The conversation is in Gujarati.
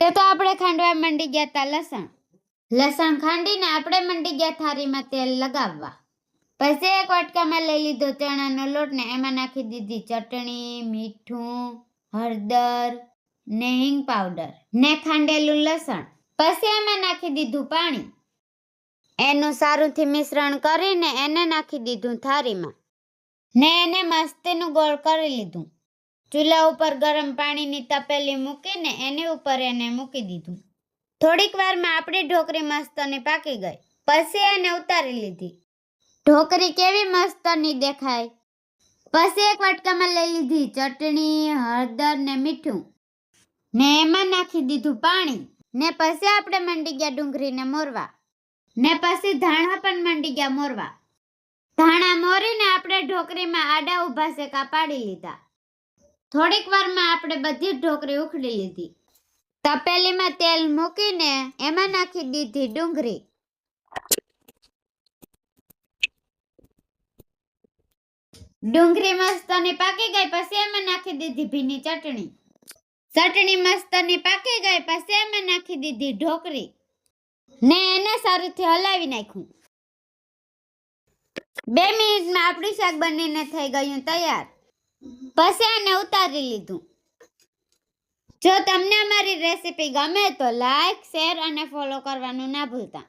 તો આપણે ખાંડવા મંડી ગયા તા લસણ ખાંડીને આપણે મંડી ગયા થાળીમાં તેલ લગાવવા. પછી એક વાટકામાં લઈ લીધો ચણાનો લોટ ને એમાં નાખી દીધી ચટણી, મીઠું, હળદર ને હિંગ પાવડર ને ખાંડેલું લસણ. પછી એમાં નાખી દીધું પાણી. એનું સારુંથી મિશ્રણ કરીને એને નાખી દીધું થાળીમાં ને એને મસ્તીનું ગોળ કરી લીધું. ચૂલા ઉપર ગરમ પાણીની તપેલી મૂકીને એની ઉપર એને મૂકી દીધું. થોડીક વારમાં આપણી ઢોકળી મસ્તની પાકી ગઈ. પછી એને ઉતારી લીધી. ઢોકળી કેવી મસ્તની દેખાય. પછી એક વાટકામાં લઈ લીધી ચટણી, હળદર ને મીઠું ને એમાં નાખી દીધું પાણી ને પછી આપણે મંડી ગયા ડુંગળીને મોરવા ને પછી ધાણા પણ મંડી ગયા મોરવા. ધાણા મોરીને આપણે ઢોકળીમાં આડા ઊભા શેકા પાડી લીધા. થોડીક વારમાં આપણે બધી ઢોકળી ઉખડી લીધી. તપેલીમાં તેલ મૂકીને એમાં નાખી દીધી ડુંગળી. ડુંગળી મસ્તની પાકી ગઈ. પછી એમાં નાખી દીધી ભીની ચટણી. ચટણી મસ્તની પાકી ગઈ. પછી એમાં નાખી દીધી ઢોકળી ને એને સારીથી હલાવી નાખ્યું. 2 મિનિટમાં આપણું શાક બનીને થઈ ગયું તૈયાર. પછી આને ઉતારી લીધું. જો તમને અમારી રેસીપી ગમે તો લાઈક, શેર અને ફોલો કરવાનું ના ભૂલતા.